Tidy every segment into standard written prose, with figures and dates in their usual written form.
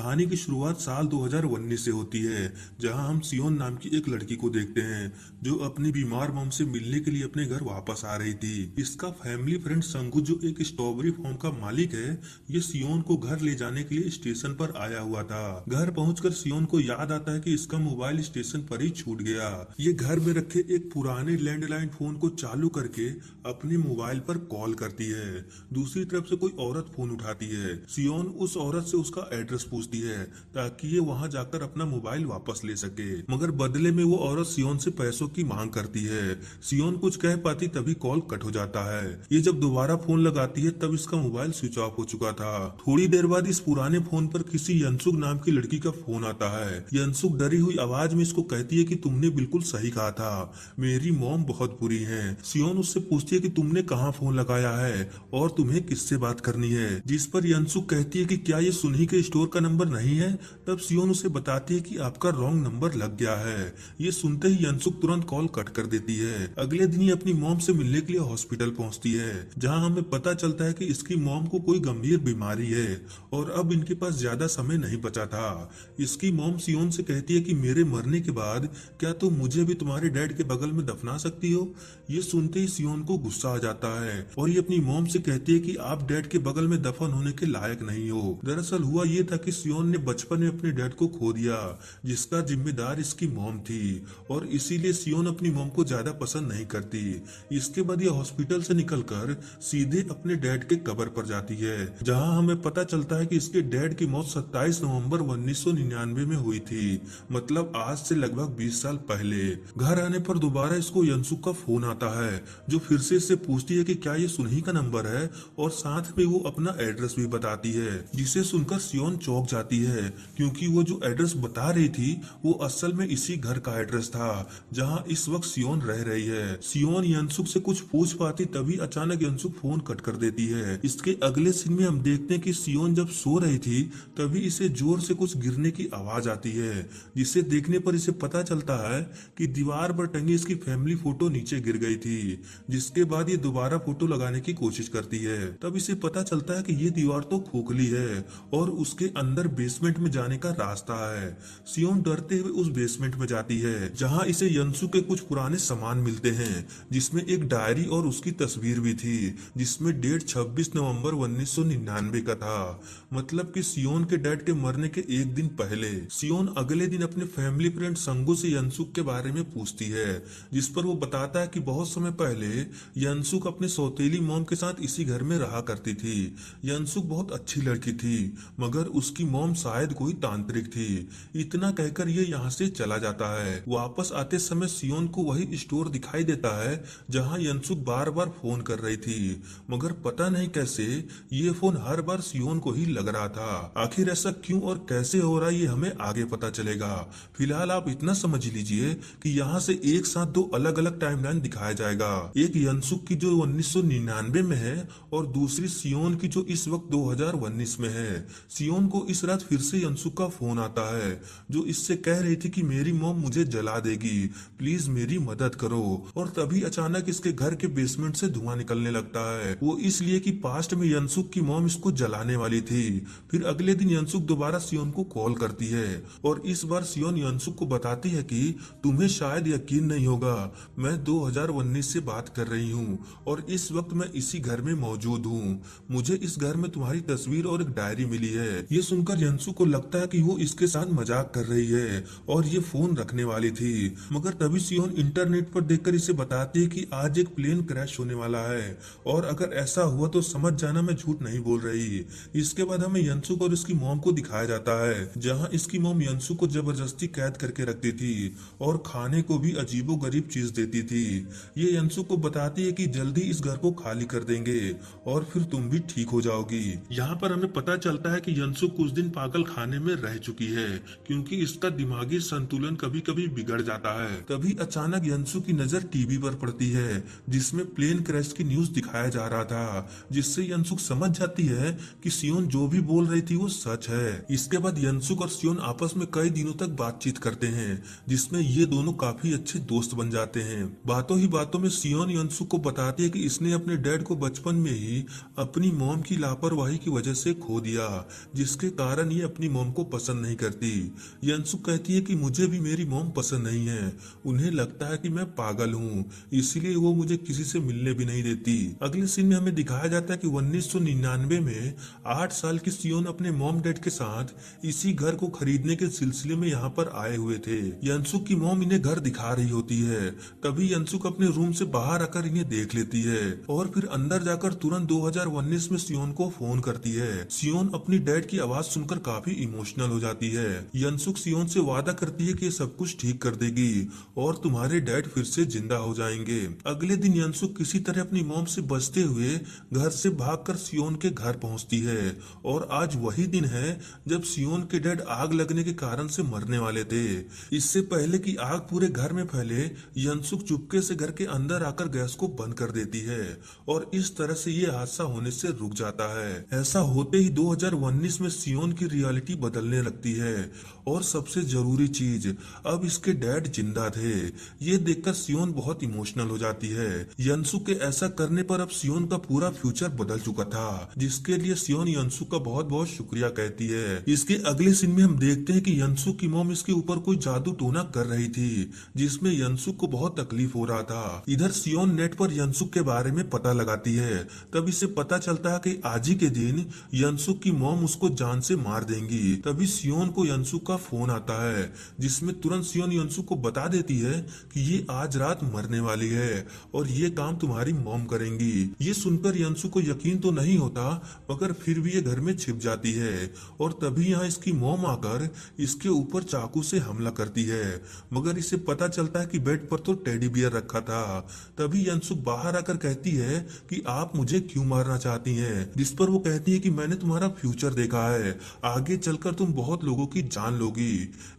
कहानी की शुरुआत साल 2019 से होती है, जहां हम सियोन नाम की एक लड़की को देखते हैं जो अपनी बीमार मॉम से मिलने के लिए अपने घर वापस आ रही थी। इसका फैमिली फ्रेंड संगू, जो एक स्ट्रॉबेरी फार्म का मालिक है, ये सियोन को घर ले जाने के लिए स्टेशन पर आया हुआ था। घर पहुंचकर सियोन को याद आता है कि इसका मोबाइल स्टेशन पर ही छूट गया। ये घर में रखे एक पुराने लैंडलाइन फोन को चालू करके अपने मोबाइल पर कॉल करती है। दूसरी तरफ से कोई औरत फोन उठाती है। सियोन उस औरत से उसका एड्रेस पूछती है ताकि ये वहां जाकर अपना मोबाइल वापस ले सके, मगर बदले में वो औरत सियोन से पैसों की मांग करती है। सियोन कुछ कह पाती तभी कॉल कट हो जाता है। ये जब दोबारा फोन लगाती है तब इसका मोबाइल स्विच ऑफ हो चुका था। थोड़ी देर बाद इस पुराने फोन पर किसी यंसुक नाम की लड़की का फोन आता है। यंसुक डरी हुई आवाज में इसको कहती है कि तुमने बिल्कुल सही कहा था, मेरी मॉम बहुत बुरी है। सियोन उससे पूछती है कि तुमने कहाँ फोन लगाया है और तुम्हें किससे बात करनी है, जिस पर यंसुक कहती है कि क्या ये सुनही के स्टोर का नंबर नहीं है। तब सियोन उसे बताती है कि आपका रॉन्ग नंबर लग गया है। ये सुनते ही यंसुक तुरंत कॉल कट कर देती है। अगले दिन ये अपनी मॉम से मिलने के लिए हॉस्पिटल पहुंचती है, जहां हमें पता चलता है कि इसकी मॉम को कोई गंभीर बीमारी है और अब इनके पास ज्यादा समय नहीं बचा था। इसकी मॉम सियोन से कहती है कि मेरे मरने के बाद क्या तुम मुझे भी तुम्हारे डैड के बगल में दफना सकती हो। ये सुनते ही सियोन को गुस्सा आ जाता है और ये अपनी मॉम से कहती है कि आप डैड के बगल में दफन होने के लायक नहीं हो। दरअसल हुआ ये था कि सियोन ने बचपन में अपने डैड को खो दिया, जिसका जिम्मेदार इसकी मॉम थी, और इसीलिए सियोन अपनी मॉम को ज्यादा पसंद नहीं करती। इसके बाद ये हॉस्पिटल से निकलकर सीधे अपने डैड के कब्र पर जाती है, जहां हमें पता चलता है कि इसके डैड की मौत 27 नवंबर 1999 में हुई थी, मतलब आज से लगभग 20 साल पहले। घर आने पर दोबारा इसको यंसुक का फोन आता है, जो फिर से इससे पूछती है कि क्या ये सुनही का नंबर है, और साथ में वो अपना एड्रेस भी बताती है, जिसे सुनकर सियोन चौंक जाती है, क्योंकि वो जो एड्रेस बता रही थी वो असल में इसी घर का एड्रेस था जहां इस वक्त सियोन रह रही है। सियोन यंसुक से कुछ पूछ पाती तभी अचानक यंसुक फोन कट कर देती है। इसके अगले सीन में हम देखते हैं कि सियोन जब सो रही थी तभी इसे जोर से कुछ गिरने की आवाज आती है, जिसे देखने पर इसे पता चलता है कि दीवार पर टंगी इसकी फैमिली फोटो नीचे गिर गई थी। जिसके बाद ये दोबारा फोटो लगाने की कोशिश करती है। तब इसे पता चलता है कि ये दीवार तो खोखली है और उसके अंदर बेसमेंट में जाने का रास्ता है। सियोन डरते हुए उस बेसमेंट में जाती है, जहां इसे यंसु के कुछ पुराने सामान मिलते हैं, जिसमें एक डायरी और उसकी तस्वीर भी थी, जिसमें डेट 26 नवंबर 1999 का था, मतलब कि सियोन के डैड के मरने के एक दिन पहले। सियोन अगले दिन अपने फैमिली फ्रेंड संगू से यंसुक के बारे में पूछती है, जिस पर वो बताता है कि बहुत समय पहले यंसुक अपने सौतेली मॉम के साथ इसी घर में रहा करती थी। यंसुक बहुत अच्छी लड़की थी, मगर उसकी मॉम शायद कोई तांत्रिक थी। इतना कहकर ये यहाँ से चला जाता है। वापस आते समय सियोन को वही स्टोर दिखाई देता है जहाँ यंसुक बार बार फोन कर रही थी, मगर पता नहीं कैसे ये फोन हर बार सियोन को ही लग रहा था। आखिर ऐसा क्यों और कैसे हो रहा है ये हमें आगे पता चलेगा। फिलहाल आप इतना समझ लीजिए कि यहाँ से एक साथ दो अलग अलग टाइमलाइन दिखाया जाएगा, एक यंसुक की जो 1999 में है और दूसरी सियोन की जो इस वक्त 2019 में है। सियोन को इस रात फिर से यंसुक का फोन आता है, जो इससे कह रही थी कि मेरी मॉम मुझे जला देगी, प्लीज मेरी मदद करो। और तभी अचानक इसके घर के बेसमेंट से धुआं निकलने लगता है, वो इसलिए कि पास्ट में यंसुक की मॉम इसको जलाने वाली थी। फिर अगले दिन यंसुक दोबारा सियोन को कॉल करती है और इस बार सियोन यंसुक को बताती है कि तुम्हें शायद यकीन नहीं होगा, मैं 2019 से बात कर रही हूँ और इस वक्त मैं इसी घर में मौजूद हूँ। मुझे इस घर में तुम्हारी तस्वीर और एक डायरी मिली है। ये सुनकर यंसु को लगता है कि वो इसके साथ मजाक कर रही है और ये फोन रखने वाली थी, मगर तभी सियोन इंटरनेट पर देखकर इसे बताती है कि आज एक प्लेन क्रैश होने वाला है और अगर ऐसा हुआ तो समझ जाना मैं झूठ नहीं बोल रही। इसके बाद हमें यंसुक और इसकी मॉम को दिखाया जाता है, जहाँ इसकी मॉम यंसु को जबरदस्ती कैद करके रखती थी और खाने को भी अजीबो गरीब चीज देती थी। ये यंसु को बताती है कि जल्दी इस घर को खाली कर देंगे और फिर तुम भी ठीक हो जाओगी। यहाँ पर हमें पता चलता है कि यंसु कुछ दिन पागल खाने में रह चुकी है, क्योंकि इसका दिमागी संतुलन कभी कभी बिगड़ जाता है। तभी अचानक यंसु की नजर टीवी पर पड़ती है, जिसमें प्लेन क्रैश की न्यूज दिखाया जा रहा था, जिससे यंसुक समझ जाती है कि सियोन जो भी बोल रही थी वो सच है। इसके बाद यंसुक और सियोन आपस में कई दिनों तक बातचीत करते हैं, जिसमें ये दोनों काफी अच्छे दोस्त बन जाते हैं। बातों ही बातों में सियोन यंसुक को बताती है कि इसने अपने डैड को बचपन में ही अपनी मॉम की लापरवाही की वजह से खो दिया, जिसके कारण कारण ये अपनी मॉम को पसंद नहीं करती। यंसुक कहती है कि मुझे भी मेरी मॉम पसंद नहीं है, उन्हें लगता है कि मैं पागल हूँ, इसीलिए वो मुझे किसी से मिलने भी नहीं देती। अगले सीन में हमें दिखाया जाता है कि 1999 में 8 साल की सियोन अपने मॉम डैड के साथ इसी घर को खरीदने के सिलसिले में यहाँ पर आए हुए थे। यंसुक की मॉम इन्हें घर दिखा रही होती है, तभी यंसुक अपने रूम से बाहर आकर इन्हें देख लेती है और फिर अंदर जाकर तुरंत 2019 में सियोन को फोन करती है। सियोन अपनी डैड की आवाज सुनकर काफी इमोशनल हो जाती है। यंसुक सियोन से वादा करती है कि ये सब कुछ ठीक कर देगी और तुम्हारे डैड फिर से जिंदा हो जाएंगे। अगले दिन यंसुक किसी तरह अपनी मॉम से बचते हुए घर से भागकर सियोन के घर पहुंचती है और आज वही दिन है जब सियोन के डैड आग लगने के कारण से मरने वाले थे। इससे पहले कि आग पूरे घर में फैले, यंसुक चुपके से घर के अंदर आकर गैस को बंद कर देती है और इस तरह से ये हादसा होने से रुक जाता है। ऐसा होते ही 2019 में सियोन की रियलिटी बदलने लगती है और सबसे जरूरी चीज, अब इसके डैड जिंदा थे। ये देखकर सियोन बहुत इमोशनल हो जाती है। यंसुक के ऐसा करने पर अब सियोन का पूरा फ्यूचर बदल चुका था, जिसके लिए सियोन यंसुक का बहुत बहुत शुक्रिया कहती है। इसके अगले सीन में हम देखते हैं कि यंसुक की मॉम इसके ऊपर कोई जादू टोना कर रही थी, जिसमें यंसुक को बहुत तकलीफ हो रहा था। इधर सियोन नेट पर यंसुक के बारे में पता लगाती है, तब इसे पता चलता है कि आज ही के दिन यंसुक की मॉम उसको जान से मार देंगी। तभी सियोन को यंसुक का फोन आता है, जिसमें तुरंत सियोन यंसुक को बता देती है कि ये आज रात मरने वाली है और ये काम तुम्हारी मॉम करेंगी। ये सुनकर यंसुक को यकीन तो नहीं होता, मगर फिर भी ये घर में छिप जाती है और तभी यहाँ इसकी मॉम आकर इसके ऊपर चाकू से हमला करती है, मगर इसे पता चलता है कि बेड पर तो टेडी बियर रखा था। तभी यंसुक बाहर आकर कहती है कि आप मुझे क्यों मारना चाहती हैं, जिस पर वो कहती है कि मैंने तुम्हारा फ्यूचर देखा है, आगे चलकर तुम बहुत लोगों की जान लोगी।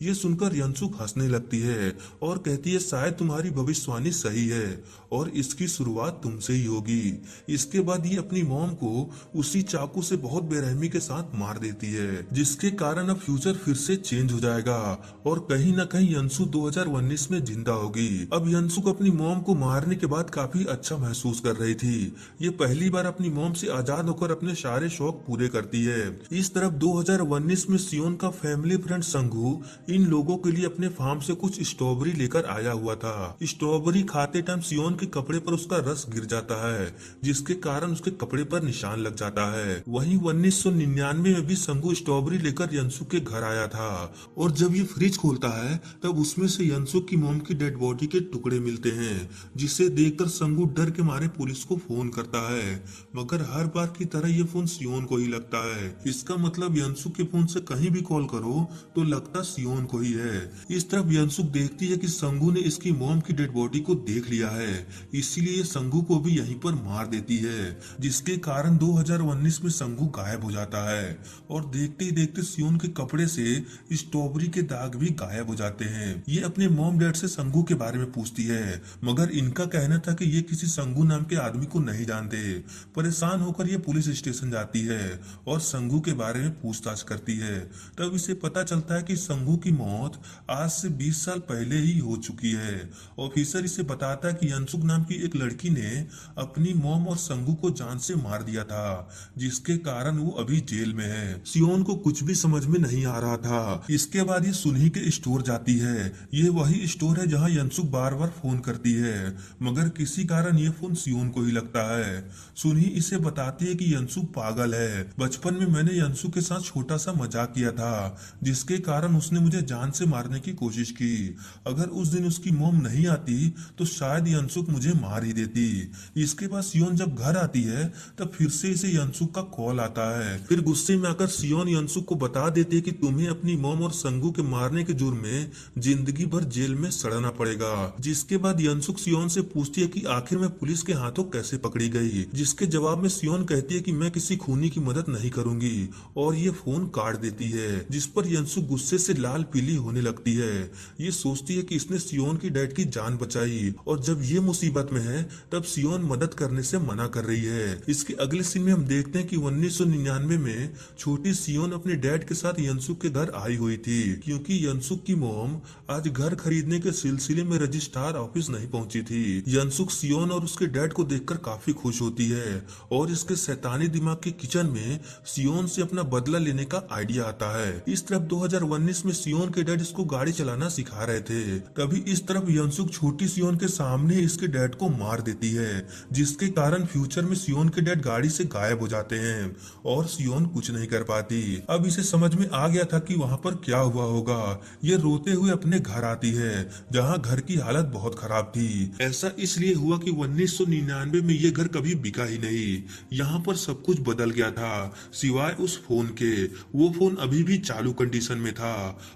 ये सुनकर यंसुक हंसने लगती है और कहती है शायद तुम्हारी भविष्यवाणी सही है और इसकी शुरुआत तुमसे ही होगी। इसके बाद ये अपनी मॉम को उसी चाकू से बहुत बेरहमी के साथ मार देती है, जिसके कारण अब फ्यूचर फिर से चेंज हो जाएगा और कहीं न कहीं यंसुक 2019 में जिंदा होगी। अब यंसुक अपनी मॉम को मारने के बाद काफी अच्छा महसूस कर रही थी। ये पहली बार अपनी मॉम से आजाद होकर अपने सारे शौक पूरे करती है। इस तरफ 2019 में सियोन का फैमिली फ्रेंड संगू इन लोगों के लिए अपने फार्म से कुछ स्ट्रॉबेरी लेकर आया हुआ था। स्ट्रॉबेरी खाते टाइम सियोन के कपड़े पर उसका रस गिर जाता है, जिसके कारण उसके कपड़े पर निशान लग जाता है। वहीं 1999 में भी संगू स्ट्रॉबेरी लेकर यंसुक के घर आया था और जब ये फ्रिज खोलता है तब उसमें से यंसुक की मॉम की डेड बॉडी के टुकड़े मिलते हैं, जिसे देखकर संगू डर के मारे पुलिस को फोन करता है, मगर हर बार की तरह ये फोन सियोन को ही लगता है। इसका मतलब यंसुक के फोन से कहीं भी कॉल करो तो लगता सियोन को ही है। इस तरफ यंसुक देखती है कि संगू ने इसकी मॉम की डेड बॉडी को देख लिया है, इसीलिए ये संगू को भी यहीं पर मार देती है, जिसके कारण 2019 में संगू गायब हो जाता है और देखते ही देखते सियोन के कपड़े से स्ट्रॉबेरी के दाग भी गायब हो जाते हैं। ये अपने मॉम डैड से संगू के बारे में पूछती है, मगर इनका कहना था कि ये किसी संगू नाम के आदमी को नहीं जानते। परेशान होकर ये पुलिस स्टेशन जाती है और संगू के बारे में पूछताछ करती है। तब इसे पता चलता है कि संगू की मौत आज से 20 साल पहले ही हो चुकी है। ऑफिसर इसे बताता है कि यंसुक नाम की एक लड़की ने अपनी मॉम और संगू को जान से मार दिया था, जिसके कारण वो अभी जेल में है। सियोन को कुछ भी समझ में नहीं आ रहा था। इसके बाद ये सुनही के स्टोर जाती है। ये वही स्टोर है जहाँ यंसुक बार बार फोन करती है, मगर किसी कारण ये फोन सियोन को ही लगता है। सुनही इसे बताती है कि यंसुक पागल है, बचपन में मैंने यंसुक के साथ छोटा सा मजाक किया था, जिसके कारण उसने मुझे जान से मारने की कोशिश की। अगर उस दिन उसकी मॉम नहीं आती तो शायद यंसुक मुझे मार ही देती। इसके बाद सियोन जब घर आती है तब फिर से इसे यंसुक का कॉल आता है। फिर गुस्से में आकर सियोन यंसुक को बता देती है कि तुम्हें अपनी मॉम और संगू के मारने के जुर्म में जिंदगी भर जेल में सड़ना पड़ेगा। जिसके बाद यंसुक सियोन से पूछती है कि आखिर मैं पुलिस के हाथों कैसे पकड़ी गई, जिसके जवाब में सियोन कहती है कि मैं किसी खूनी की मदद नहीं करूंगी और ये फोन काट देती है, जिस पर यंसुक गुस्से से लाल पीली होने लगती है। ये सोचती है कि इसने सियोन की डैड की जान बचाई और जब ये मुसीबत में है तब सियोन मदद करने से मना कर रही है। इसके अगले सीन में हम देखते हैं कि 1999 में छोटी सियोन अपने डैड के साथ यंसुक के घर आई हुई थी, क्योंकि यंसुक की मॉम आज घर खरीदने के सिलसिले में रजिस्ट्रार ऑफिस नहीं पहुंची थी। यंसुक सियोन और उसके डैड को देखकर काफी खुश होती है और इसके शैतानी दिमाग के किचन में सियोन से अपना बदला बदला लेने का आइडिया आता है। इस तरफ 2019 में सियोन के डैड इसको गाड़ी चलाना सिखा रहे थे। तभी इस तरफ यंसुक छोटी सियोन के सामने इसके डैड को मार देती है, जिसके कारण फ्यूचर में सियोन के डैड गाड़ी से गायब हो जाते हैं और सियोन कुछ नहीं कर पाती। अब इसे समझ में आ गया था कि वहाँ पर क्या हुआ होगा। ये रोते हुए अपने घर आती है, जहाँ घर की हालत बहुत खराब थी। ऐसा इसलिए हुआ कि 1999 में ये घर कभी बिका ही नहीं। यहाँ पर सब कुछ बदल गया था सिवाय उस फोन के। वो फोन अभी भी चालू कंडीशन में था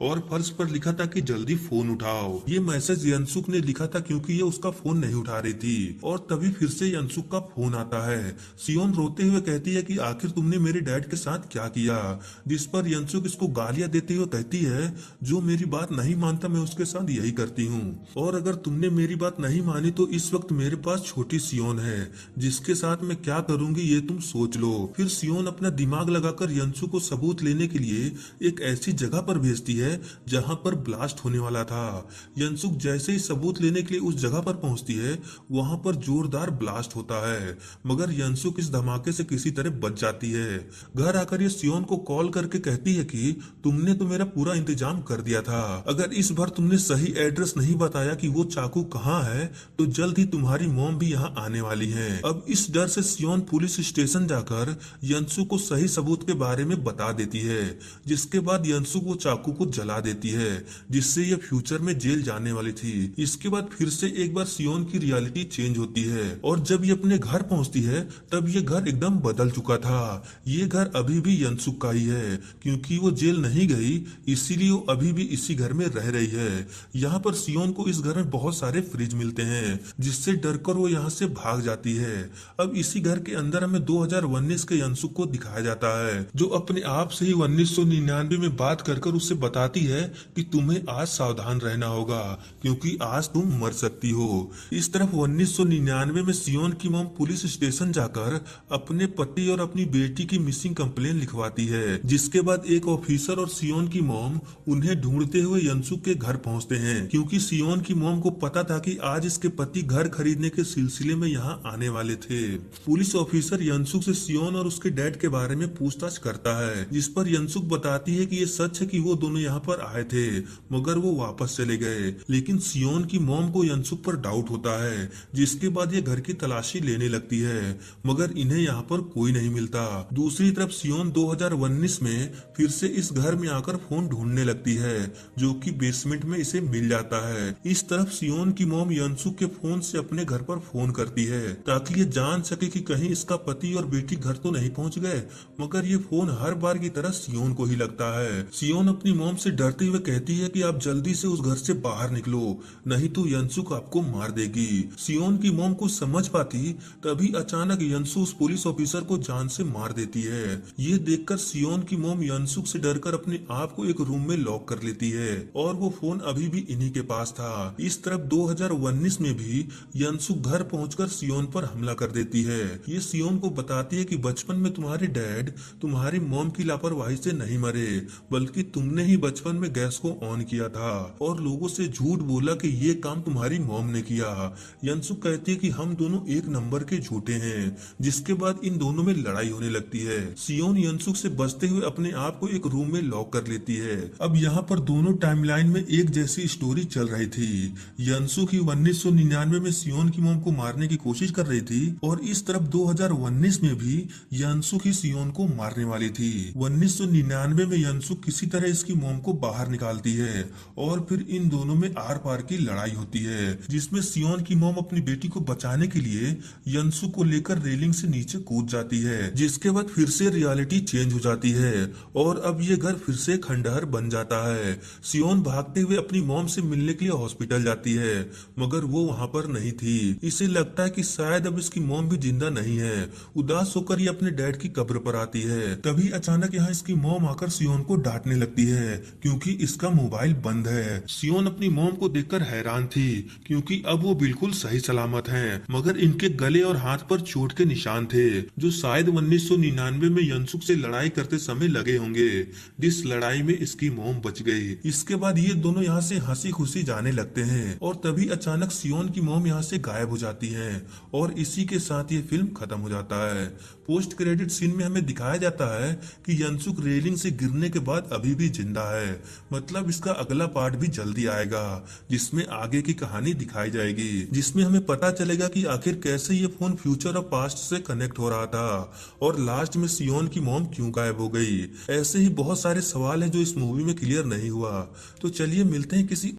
और फर्श पर लिखा था कि जल्दी फोन उठाओ। ये मैसेज यंसुक ने लिखा था क्योंकि ये उसका फोन नहीं उठा रही थी। और तभी फिर से यंसुक का फोन आता है। सियोन रोते हुए कहती है कि आखिर तुमने मेरे डैड के साथ क्या किया, जिस पर यंसुक इसको गालियां देते हुए कहती है, जो मेरी बात नहीं मानता मैं उसके साथ यही करती हूँ, और अगर तुमने मेरी बात नहीं मानी तो इस वक्त मेरे पास छोटी सियोन है, जिसके साथ मैं क्या करूंगी ये तुम सोच लो। फिर सियोन अपना दिमाग लगाकर यंसुक को सबूत लेने के लिए एक ऐसी जगह पर भेजती है जहां पर ब्लास्ट होने वाला था। यंसुक जैसे ही सबूत लेने के लिए उस जगह पर पहुंचती है, वहां पर जोरदार ब्लास्ट होता है, मगर यंसुक इस धमाके से किसी तरह बच जाती है। घर आकर ये सियोन को कॉल करके कहती है कि तुमने तो मेरा पूरा इंतजाम कर दिया था, अगर इस बार तुमने सही एड्रेस नहीं बताया कि वो चाकू कहाँ है तो जल्द ही तुम्हारी मॉम भी यहाँ आने वाली है। अब इस डर से सियोन पुलिस स्टेशन जाकर यंसुक को सही सबूत के बारे में बता देती है, जिसके बाद यंसुक वो चाकू को जला देती है, जिससे ये फ्यूचर में जेल जाने वाली थी। इसके बाद फिर से एक बार सियोन की रियलिटी चेंज होती है और जब ये अपने घर पहुंचती है तब ये घर एकदम बदल चुका था। ये घर अभी भी यंसुक का ही है, क्योंकि वो जेल नहीं गई इसीलिए वो अभी भी इसी घर में रह रही है। यहाँ पर सियोन को इस घर में बहुत सारे फ्रिज मिलते हैं, जिससे डरकर वो यहाँ से भाग जाती है। अब इसी घर के अंदर हमें 2019 के यंसुक को दिखाया जाता है, जो अपने आप से ही 1999 में बात कर उससे बताती है कि तुम्हें आज सावधान रहना होगा, क्योंकि आज तुम मर सकती हो। इस तरफ 1999 में सियोन की मॉम पुलिस स्टेशन जाकर अपने पति और अपनी बेटी की मिसिंग कंप्लेन लिखवाती है, जिसके बाद एक ऑफिसर और सियोन की मॉम उन्हें ढूंढते हुए यंसुक के घर पहुंचते हैं, क्योंकि सियोन की मॉम को पता था कि आज इसके पति घर खरीदने के सिलसिले में यहाँ आने वाले थे। पुलिस ऑफिसर यंसुक से सियोन और उसके डैड के बारे में पूछताछ करता है, जिस पर यंसुक बताती है कि ये सच है कि वो दोनों यहाँ पर आए थे मगर वो वापस चले गए। लेकिन सियोन की मॉम को यंसुक पर डाउट होता है, जिसके बाद ये घर की तलाशी लेने लगती है, मगर इन्हें यहाँ पर कोई नहीं मिलता। दूसरी तरफ सियोन 2019 में फिर से इस घर में आकर फोन ढूंढने लगती है, जो कि बेसमेंट में इसे मिल जाता है। इस तरफ सियोन की मॉम यंसुक के फोन से अपने घर पर फोन करती है ताकि ये जान सके कि कहीं इसका पति और बेटी घर तो नहीं पहुंच गए, मगर ये फोन हर बार की तरह सियोन को ही लगता है। सियोन अपनी मॉम से डरते हुए कहती है कि आप जल्दी से उस घर से बाहर निकलो, नहीं तो यंसुक आपको मार देगी। सियोन की मॉम को समझ पाती तभी अचानक यंसु उस पुलिस ऑफिसर को जान से मार देती है। ये देखकर सियोन की मॉम यंसुक से डरकर अपने आप को एक रूम में लॉक कर लेती है और वो फोन अभी भी इन्हीं के पास था। इस तरफ 2019 में भी यंसुक घर पहुंचकर सियोन पर हमला कर देती है। ये सियोन को बताती है कि बचपन में तुम्हारे डैड तुम्हारी मॉम की लापरवाही से नहीं मरे, बल्कि तुमने ही बचपन में गैस को ऑन किया था और लोगों से झूठ बोला कि ये काम तुम्हारी मॉम ने किया। यंसुक कहती है कि हम दोनों एक नंबर के झूठे हैं, जिसके बाद इन दोनों में लड़ाई होने लगती है। सियोन यंसुक से बचते हुए अपने आप को एक रूम में लॉक कर लेती है। अब यहाँ पर दोनों टाइमलाइन में एक जैसी स्टोरी चल रही थी। यंसुक ही 1999 में सियोन की मॉम को मारने की कोशिश कर रही थी और इस तरफ 2019 में भी यंसुक ही सियोन को मारने वाली थी। 1999 में यंसुक किसी तरह इसकी मॉम को बाहर निकालती है और फिर इन दोनों में आर पार की लड़ाई होती है, जिसमें सियोन की मॉम अपनी बेटी को बचाने के लिए यंसुक को लेकर रेलिंग से नीचे कूद जाती है, जिसके बाद फिर से रियलिटी चेंज हो जाती है और अब ये घर फिर से खंडहर बन जाता है। सियोन भागते हुए अपनी मॉम से मिलने के लिए हॉस्पिटल जाती है, मगर वो वहाँ पर नहीं थी। इसे लगता है कि शायद अब इसकी मॉम भी जिंदा नहीं है। उदास होकर ये अपने डैड की कब्र पर आती है। तभी अचानक यहाँ इसकी मॉम आकर सियोन को डांटने लगती है क्योंकि इसका मोबाइल बंद है। सियोन अपनी मॉम को देखकर हैरान थी क्योंकि अब वो बिल्कुल सही सलामत हैं, मगर इनके गले और हाथ पर चोट के निशान थे, जो शायद 1999 में यंसुक से लड़ाई करते समय लगे होंगे, जिस लड़ाई में इसकी मॉम बच गई। इसके बाद ये दोनों यहाँ से हंसी खुशी जाने लगते हैं और तभी अचानक सियोन की मॉम यहाँ से गायब हो जाती है और इसी के साथ ये फिल्म खत्म हो जाता है। पोस्ट क्रेडिट सीन में हमें दिखाया जाता है कि यंसुक रेलिंग से गिरने के बाद अभी भी जिंदा है। मतलब इसका अगला पार्ट भी जल्दी आएगा, जिसमें आगे की कहानी दिखाई जाएगी, जिसमें हमें पता चलेगा कि आखिर कैसे ये फोन फ्यूचर और पास्ट से कनेक्ट हो रहा था, और लास्ट में सियोन की मॉम क्यों गायब हो गई। ऐसे ही बहुत सारे सवाल हैं जो इस मूवी में क्लियर नहीं हुआ। तो चलिए मिलते हैं किसी